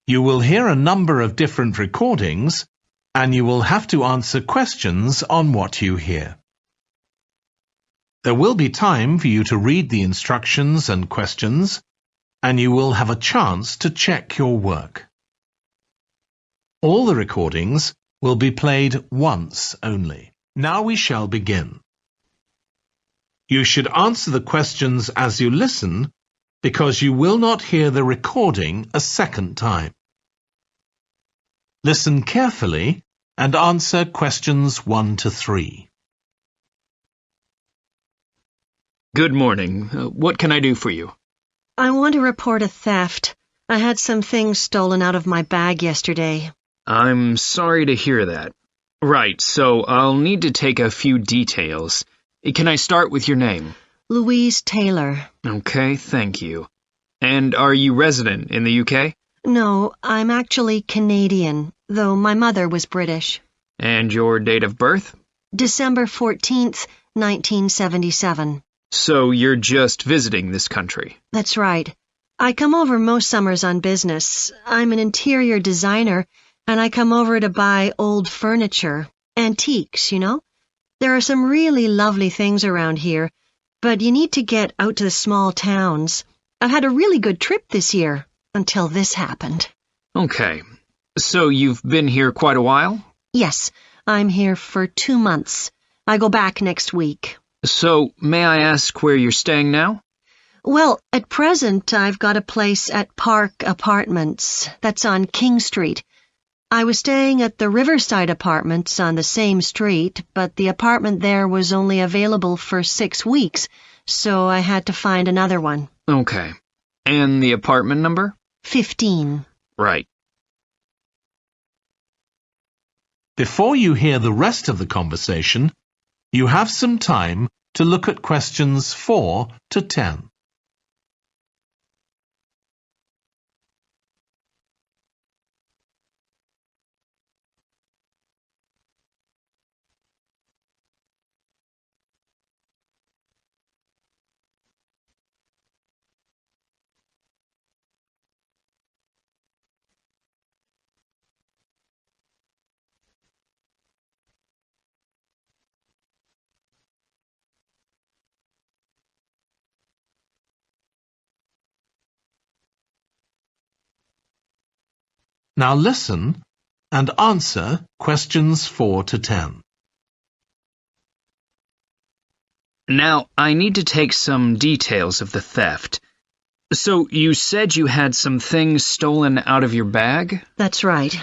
You will hear a number of different recordings, and you will have to answer questions on what you hear. There will be time for you to read the instructions and questions, and you will have a chance to check your work. All the recordings will be played once only. Now we shall begin. You should answer the questions as you listen, because you will not hear the recording a second time. Listen carefully and answer questions 1 to 3. Good morning. What can I do for you? I want to report a theft. I had some things stolen out of my bag yesterday. I'm sorry to hear that. Right, so I'll need to take a few details. Can I start with your name? Louise Taylor. Okay, thank you. And are you resident in the UK? No, I'm actually Canadian, though my mother was British. And your date of birth? December 14th, 1977. So you're just visiting this country? That's right. I come over most summers on business. I'm an interior designer, and I come over to buy old furniture, antiques, you know? There are some really lovely things around here, but you need to get out to the small towns. I've had a really good trip this year, until this happened. Okay. So you've been here quite a while? Yes, I'm here for 2 months. I go back next week. So, may I ask where you're staying now? Well, at present, I've got a place at Park Apartments. That's on King Street. I was staying at the Riverside Apartments on the same street, but the apartment there was only available for 6 weeks, so I had to find another one. Okay. And the apartment number? 15. Right. Before you hear the rest of the conversation, you have some time to look at questions 4 to 10. Now listen and answer questions 4 to 10. Now, I need to take some details of the theft. So, you said you had some things stolen out of your bag? That's right.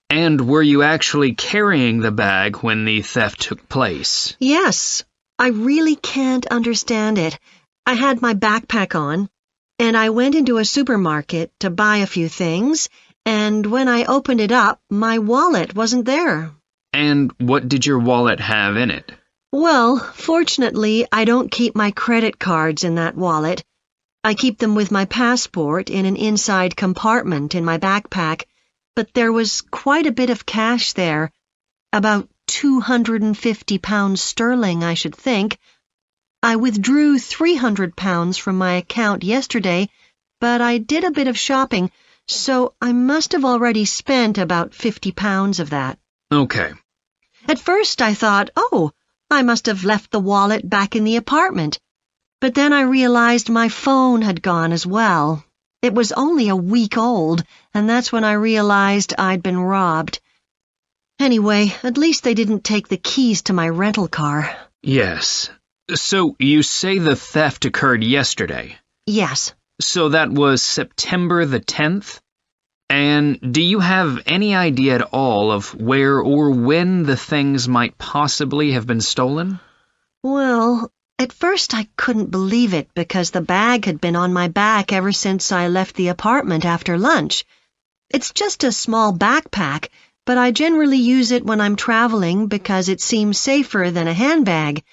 And were you actually carrying the bag when the theft took place? Yes, I really can't understand it. I had my backpack on, and I went into a supermarket to buy a few things, and when I opened it up, my wallet wasn't there. And what did your wallet have in it? Well, fortunately, I don't keep my credit cards in that wallet. I keep them with my passport in an inside compartment in my backpack, but there was quite a bit of cash there, about £250 sterling, I should think. I withdrew £300 from my account yesterday, but I did a bit of shopping, so I must have already spent about £50 of that. Okay. At first I thought, oh, I must have left the wallet back in the apartment. But then I realized my phone had gone as well. It was only a week old, and that's when I realized I'd been robbed. Anyway, at least they didn't take the keys to my rental car. Yes. So, you say the theft occurred yesterday? Yes. So that was September the 10th? And do you have any idea at all of where or when the things might possibly have been stolen? Well, at first I couldn't believe it because the bag had been on my back ever since I left the apartment after lunch. It's just a small backpack, but I generally use it when I'm traveling because it seems safer than a handbag.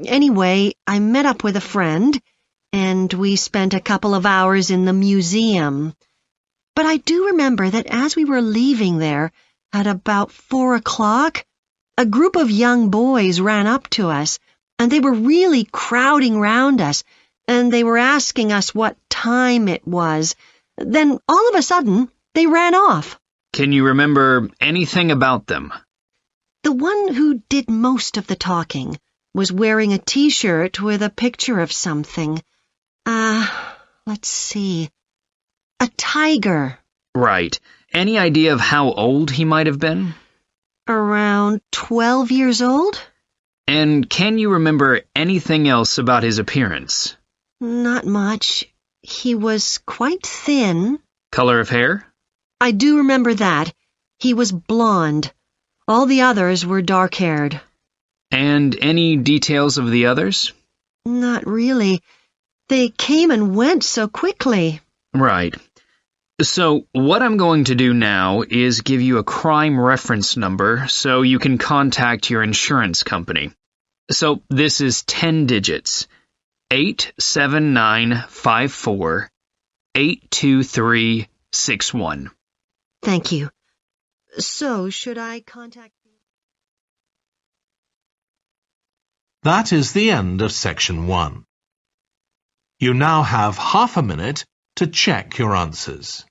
Anyway, I met up with a friend, and we spent a couple of hours in the museum. But I do remember that as we were leaving there, at about 4 o'clock, a group of young boys ran up to us, and they were really crowding round us, and they were asking us what time it was. Then, all of a sudden, They ran off. Can you remember anything about them? The one who did most of the talking was wearing a t-shirt with a picture of something. Let's see. A tiger. Right. Any idea of how old he might have been? Around 12 years old? And can you remember anything else about his appearance? Not much. He was quite thin. Color of hair? I do remember that. He was blonde. All the others were dark-haired. And any details of the others? Not really. They came and went so quickly. Right. So what I'm going to do now is give you a crime reference number so you can contact your insurance company. So this is 10 digits. 87954 82361. Thank you. So, should I contact you? That is the end of section 1. You now have half a minute to check your answers.